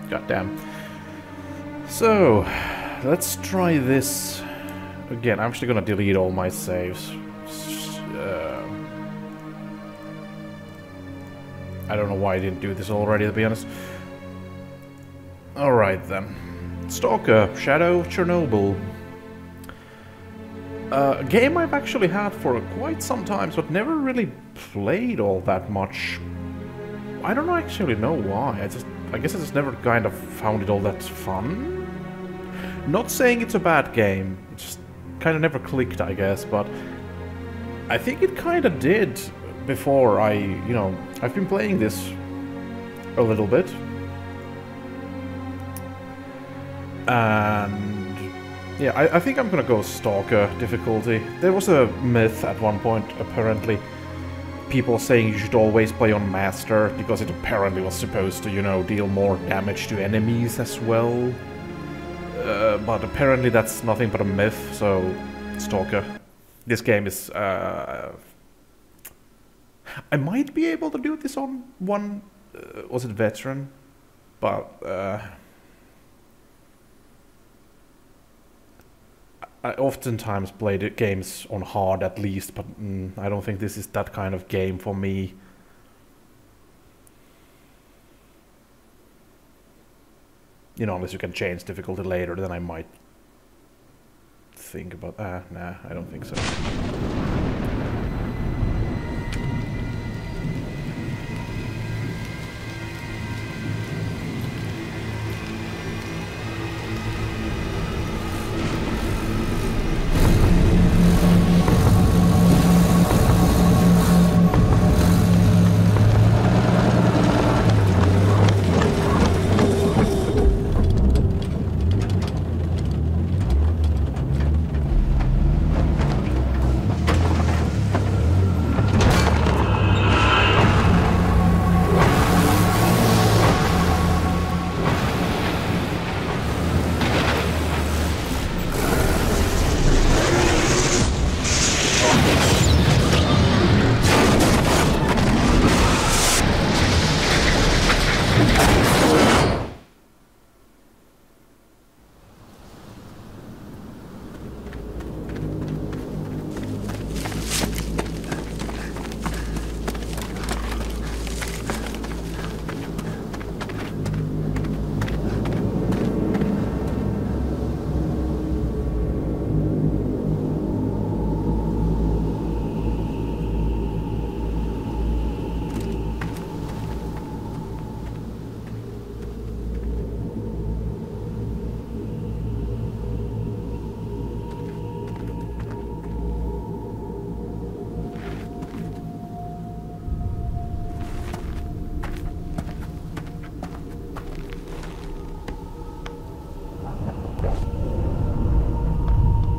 God damn. So, let's try this again. I'm actually gonna delete all my saves. I don't know why I didn't do this already, to be honest. Alright then. S.T.A.L.K.E.R, Shadow of Chernobyl. A game I've actually had for quite some time, but never really played all that much. I don't actually know why. I guess I just never kind of found it all that fun. Not saying it's a bad game, it just kind of never clicked, I guess, but I think it kind of did before I've been playing this a little bit. And yeah, I think I'm gonna go S.T.A.L.K.E.R difficulty. There was a myth at one point, apparently. People saying you should always play on Master, because it apparently was supposed to, deal more damage to enemies as well. But apparently that's nothing but a myth, so S.T.A.L.K.E.R. This game is... I might be able to do this on one... was it Veteran? But... I oftentimes play the games on hard at least, but I don't think this is that kind of game for me. Unless you can change difficulty later, then I might think about... nah, I don't think so.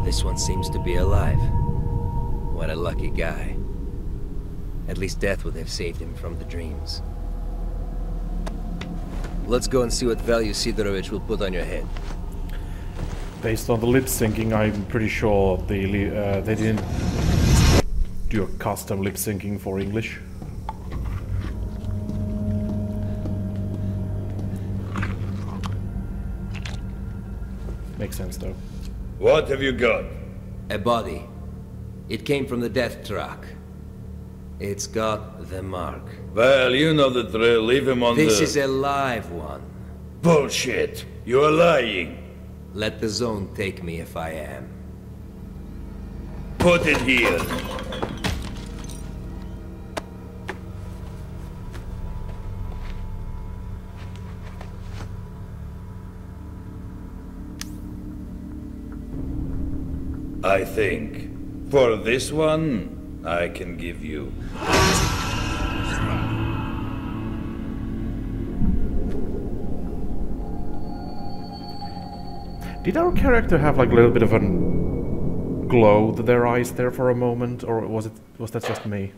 This one seems to be alive. What a lucky guy. At least death would have saved him from the dreams. Let's go and see what value Sidorovich will put on your head. Based on the lip syncing, I'm pretty sure they didn't do a custom lip syncing for English. Makes sense though. What have you got? A body. It came from the death truck. It's got the mark. Well, you know the drill. Leave him on This is a live one. Bullshit! You are lying. Let the zone take me if I am. Put it here. I think, for this one, I can give you. Did our character have like a little bit of a glow to their eyes there for a moment, or was that just me?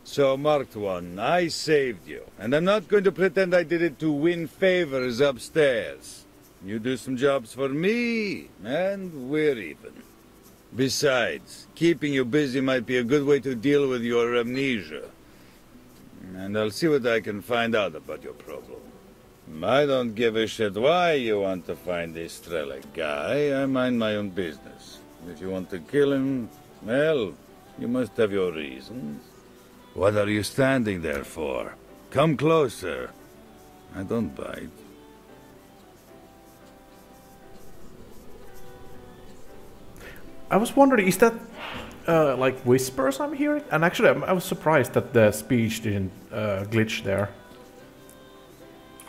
So, marked one, I saved you, and I'm not going to pretend I did it to win favors upstairs. You do some jobs for me, and we're even. Besides, keeping you busy might be a good way to deal with your amnesia. and I'll see what I can find out about your problem. I don't give a shit why you want to find this S.T.A.L.K.E.R guy. I mind my own business. If you want to kill him, well, you must have your reasons. What are you standing there for? Come closer. I don't bite. I was wondering, is that like whispers I'm hearing? And actually, I was surprised that the speech didn't glitch there.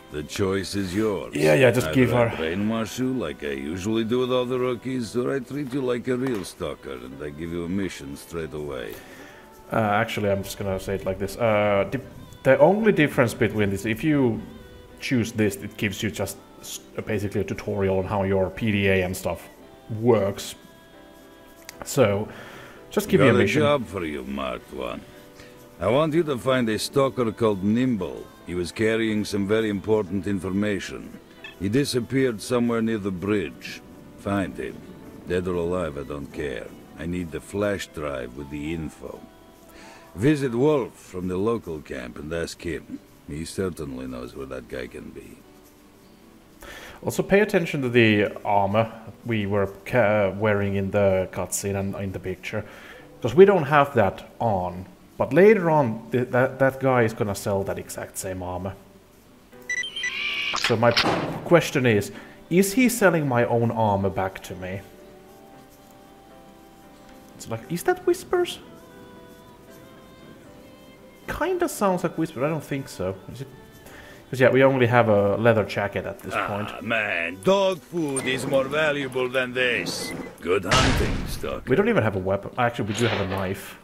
The choice is yours. Yeah, just give her. I brainwash you like I usually do with all the rookies, or I treat you like a real stalker and I give you a mission straight away. Actually, I'm just gonna say it like this. The only difference between this, if you choose this, it gives you just basically a tutorial on how your PDA and stuff works. So, just give me a mission. Got a job for you, Marked One. I want you to find a stalker called Nimble. He was carrying some very important information. He disappeared somewhere near the bridge. Find him. Dead or alive, I don't care. I need the flash drive with the info. Visit Wolf from the local camp and ask him. He certainly knows where that guy can be. Also pay attention to the armor we were wearing in the cutscene and in the picture. Because we don't have that on. But later on, that guy is gonna sell that exact same armor. So my question is he selling my own armor back to me? It's like, is that whispers? Kinda sounds like whispers, I don't think so. Is it? Because yeah, we only have a leather jacket at this point. Man, dog food is more valuable than this. Good hunting, Stalker. We don't even have a weapon. Actually, we do have a knife.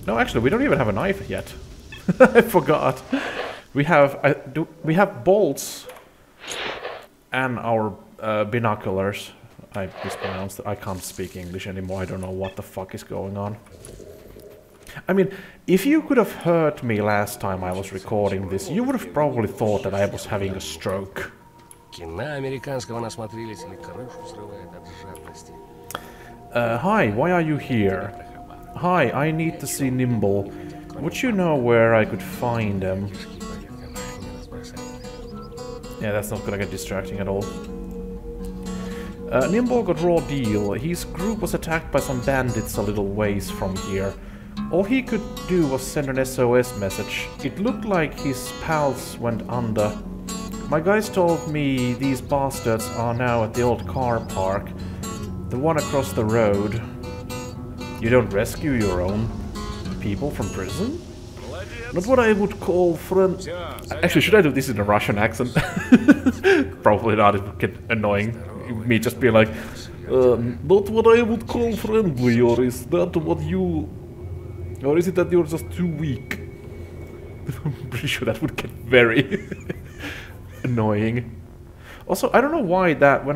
No, actually, we don't even have a knife yet. I forgot. We have bolts and our binoculars. I mispronounced it. I can't speak English anymore. I don't know what the fuck is going on. I mean, if you could have heard me last time I was recording this, you would have probably thought that I was having a stroke. Hi, why are you here? Hi, I need to see Nimble. Would you know where I could find him? Yeah, that's not gonna get distracting at all. Nimble got raw deal. His group was attacked by some bandits a little ways from here. All he could do was send an SOS message. It looked like his pals went under. My guys told me these bastards are now at the old car park. The one across the road. You don't rescue your own people from prison? Not what I would call friend... Actually, should I do this in a Russian accent? Probably not, it would get annoying. Me just being like... not what I would call friendly, or is that what you... Or is it that you're just too weak? I'm pretty sure that would get very annoying. Also, I don't know why that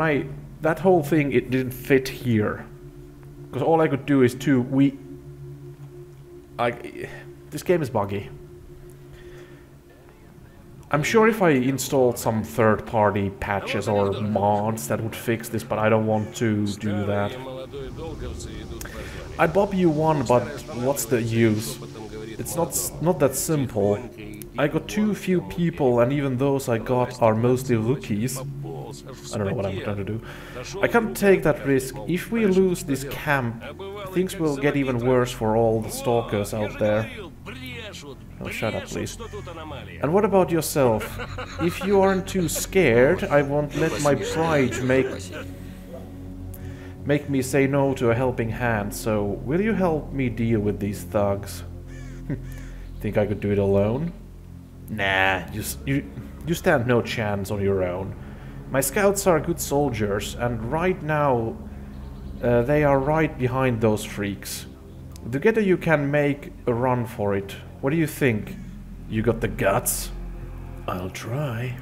that whole thing, it didn't fit here. Because all I could do is this game is buggy. I'm sure if I installed some third-party patches or mods that would fix this, but I don't want to do that. I bob you one, but what's the use? It's not that simple. I got too few people, and even those I got are mostly rookies. I don't know what I'm going to do. I can't take that risk. If we lose this camp, things will get even worse for all the stalkers out there. Oh, shut up, please. And what about yourself? If you aren't too scared, I won't let my pride make me say no to a helping hand, so will you help me deal with these thugs? Think I could do it alone? Nah, you stand no chance on your own. My scouts are good soldiers, and right now they are right behind those freaks. Together you can make a run for it. What do you think? You got the guts? I'll try.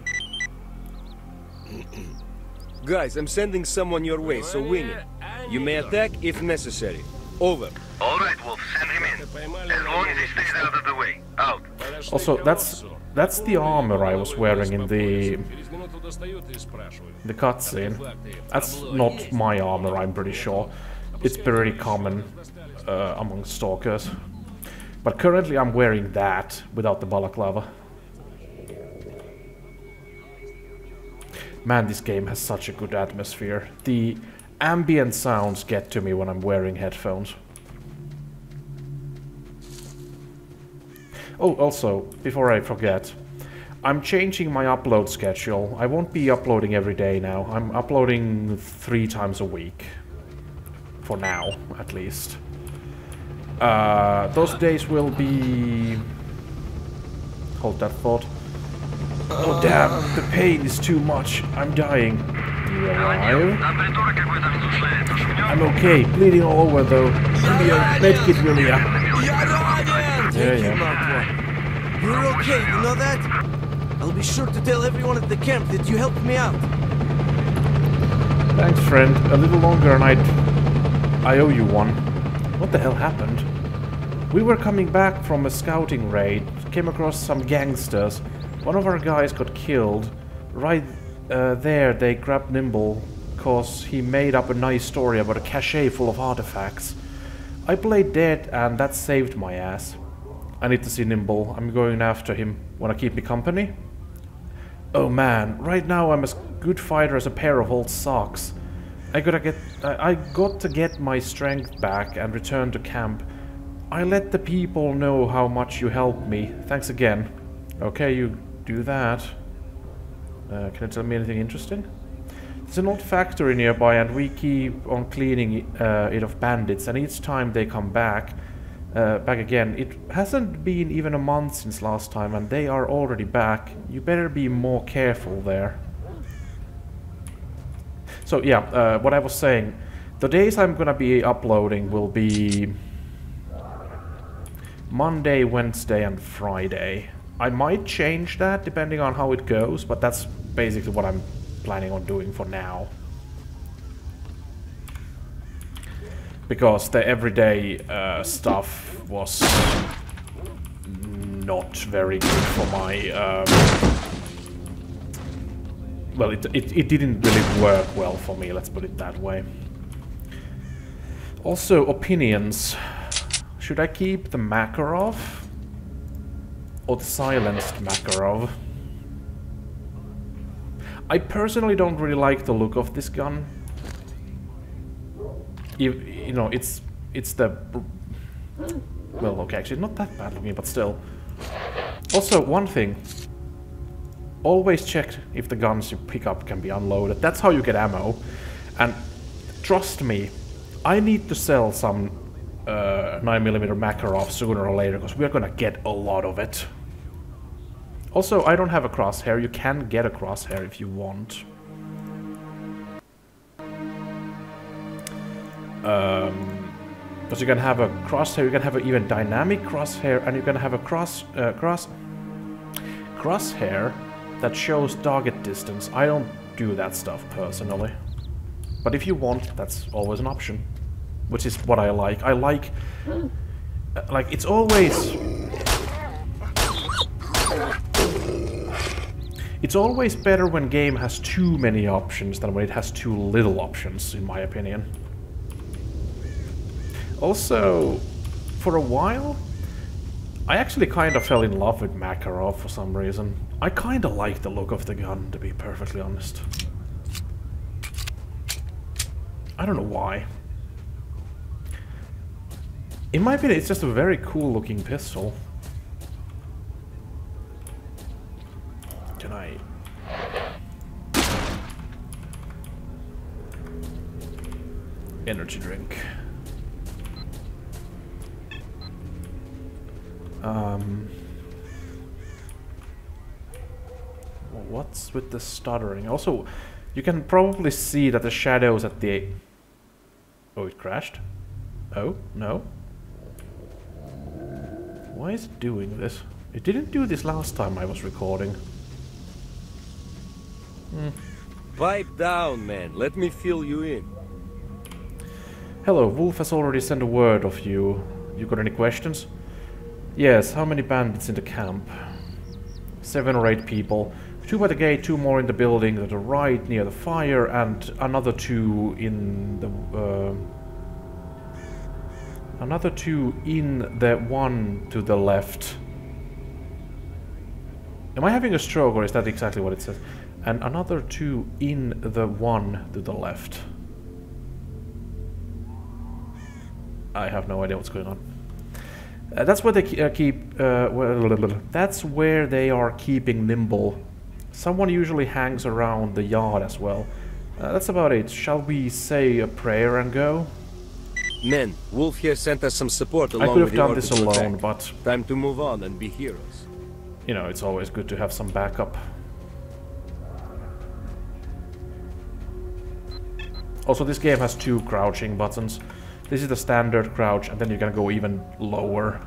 Guys, I'm sending someone your way, so wing it. You may attack if necessary. Over. All right, Wolf, send him in. As long as he stays out of the way. Out. Also, that's the armor I was wearing in the cutscene. That's not my armor, I'm pretty sure. It's pretty common among stalkers. But currently I'm wearing that without the balaclava. Man, this game has such a good atmosphere. The ambient sounds get to me when I'm wearing headphones. Oh, also, before I forget, I'm changing my upload schedule. I won't be uploading every day now. I'm uploading 3 times a week. For now, at least. Those days will be... Hold that thought. Oh damn, the pain is too much. I'm dying. You alive? I'm okay. Bleeding all over though. Give me a medkit, will ya? Yeah. You're okay, you know that? I'll be sure to tell everyone at the camp that you helped me out. Thanks, friend. A little longer and I owe you one. What the hell happened? We were coming back from a scouting raid, came across some gangsters. One of our guys got killed. Right there they grabbed Nimble, cause he made up a nice story about a cache full of artifacts. I played dead and that saved my ass. I need to see Nimble. I'm going after him. Wanna keep me company? Oh man, right now I'm as good fighter as a pair of old socks. I got to get my strength back and return to camp. I let the people know how much you helped me. Thanks again. Okay, you do that. Can you tell me anything interesting? There's an old factory nearby and we keep on cleaning it of bandits, and each time they come back again. It hasn't been even a month since last time and they are already back. You better be more careful there. So yeah, what I was saying, the days I'm gonna be uploading will be Monday, Wednesday and Friday. I might change that depending on how it goes, but that's basically what I'm planning on doing for now. Because the everyday stuff was not very good for my... well, it didn't really work well for me, let's put it that way. Also, opinions. Should I keep the Makarov? Or the silenced Makarov? I personally don't really like the look of this gun. You know, it's the... Well, okay, actually not that bad looking, but still. Also, one thing. Always check if the guns you pick up can be unloaded. That's how you get ammo. And trust me, I need to sell some 9mm Makarov sooner or later, because we're gonna get a lot of it. Also, I don't have a crosshair. You can get a crosshair if you want. Because you can have a crosshair, you can have an even dynamic crosshair, and you can have a crosshair that shows target distance. I don't do that stuff personally. But if you want, that's always an option. Which is what I like. I like it's always... It's always better when game has too many options than when it has too little options, in my opinion. Also, for a while, I actually kind of fell in love with Makarov for some reason. I kind of like the look of the gun, to be perfectly honest. I don't know why. In my opinion, it's just a very cool looking pistol. Can I... Energy drink. What's with the stuttering? Also, you can probably see that the shadows at the... Oh, it crashed? Oh, no. Why is it doing this? It didn't do this last time I was recording. Pipe down, man. Let me fill you in. Hello, Wolf has already sent a word of you. You got any questions? Yes, how many bandits in the camp? 7 or 8 people. 2 by the gate, 2 more in the building to the right near the fire, and another 2 in the... Another 2 in the one to the left. Am I having a stroke, or is that exactly what it says? And another 2 in the one to the left. I have no idea what's going on. That's where they keep... that's where they are keeping Nimble. Someone usually hangs around the yard as well. That's about it. Shall we say a prayer and go? Men, Wolf here sent us some support along I could with have the done order this to alone, attack. but... Time to move on and be heroes. You know, it's always good to have some backup. Also, this game has 2 crouching buttons. This is the standard crouch, and then you can go even lower.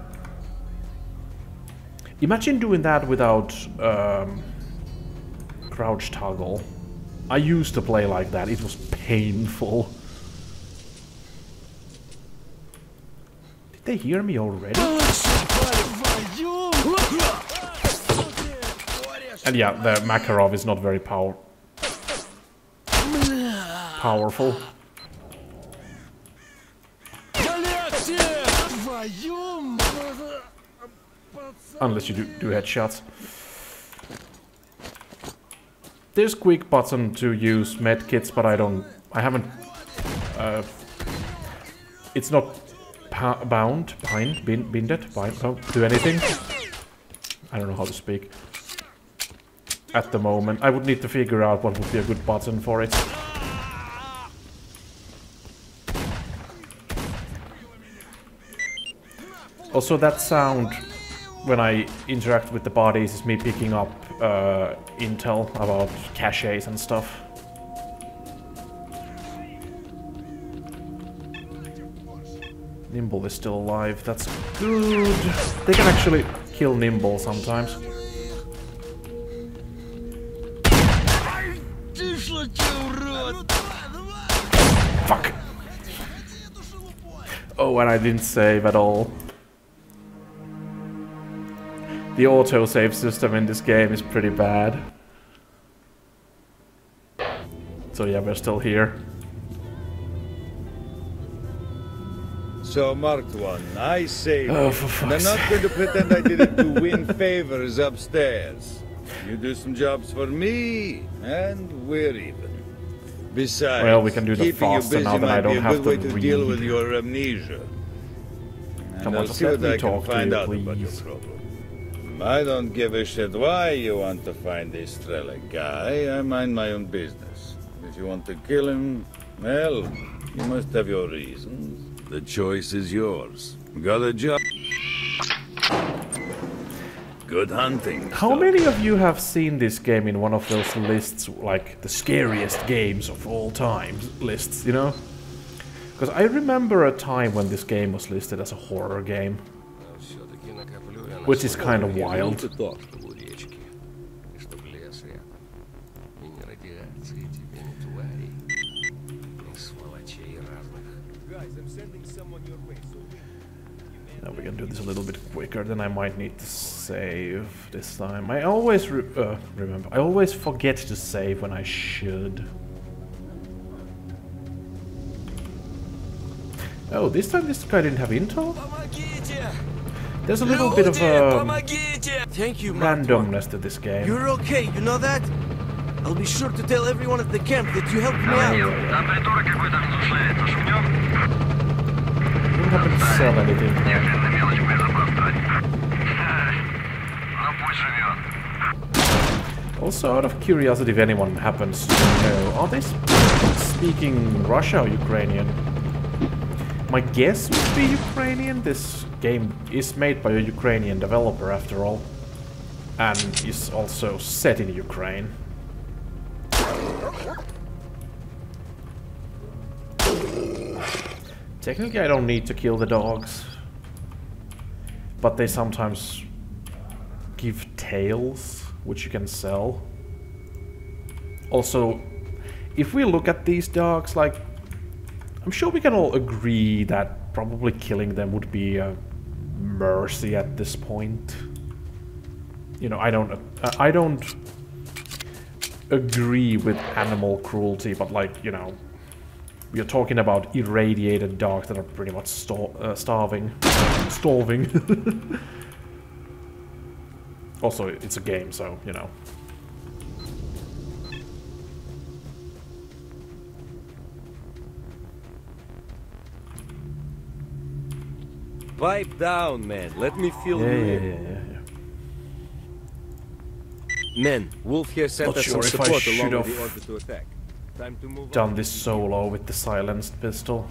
Imagine doing that without crouch toggle. I used to play like that. It was painful. Did they hear me already? And yeah, the Makarov is not very powerful. Unless you do headshots. There's quick button to use medkits, but I haven't... it's not binded to anything. I don't know how to speak. At the moment. I would need to figure out what would be a good button for it. Also, that sound when I interact with the bodies is me picking up intel about caches and stuff. Nimble is still alive, that's good. They can actually kill Nimble sometimes. Fuck! Oh, and I didn't save at all. The autosave system in this game is pretty bad. So yeah, we're still here. So, marked one, I saved Oh, you. for And I'm fuck's not going to pretend I did it to win favors upstairs. You do some jobs for me, and we're even. Besides, Well, we can do the keeping you faster busy now that I might be don't a have good to way to deal read. with your amnesia. Come And on, I'll just see let what me I can talk to find you, out about your please. problem. I don't give a shit why you want to find this Strelok guy. I mind my own business. If you want to kill him, well, you must have your reasons. The choice is yours. Got a job? Good hunting. How many of you have seen this game in one of those lists, like the scariest games of all time lists, you know? Because I remember a time when this game was listed as a horror game. Which is kind of wild. Now we can do this a little bit quicker, then I might need to save this time. I always remember. I always forget to save when I should. Oh, this time this guy didn't have intel? There's a little bit of Thank you, randomness to this game. You're okay, you know that? I'll be sure to tell everyone at the camp that you helped me out. Там придурок какой-то размышляется. Шумнем? I don't happen to sell anything. Неожиданно мелочь безопасность. Ну пусть живет. Also, out of curiosity, if anyone happens to know, are they speaking Russian or Ukrainian? My guess would be Ukrainian. This game is made by a Ukrainian developer, after all, and is also set in Ukraine. Technically, I don't need to kill the dogs, but they sometimes give tails, which you can sell. Also, if we look at these dogs, like, I'm sure we can all agree that probably killing them would be a mercy at this point. You know, I don't agree with animal cruelty, but like, you know, We are talking about irradiated dogs that are pretty much starving. Also, it's a game, so, you know. Pipe down, man. Let me feel you in. Men, Wolf here sent Not us sure some if I support should along with have the order to attack. Time to move done on. this solo with the silenced pistol.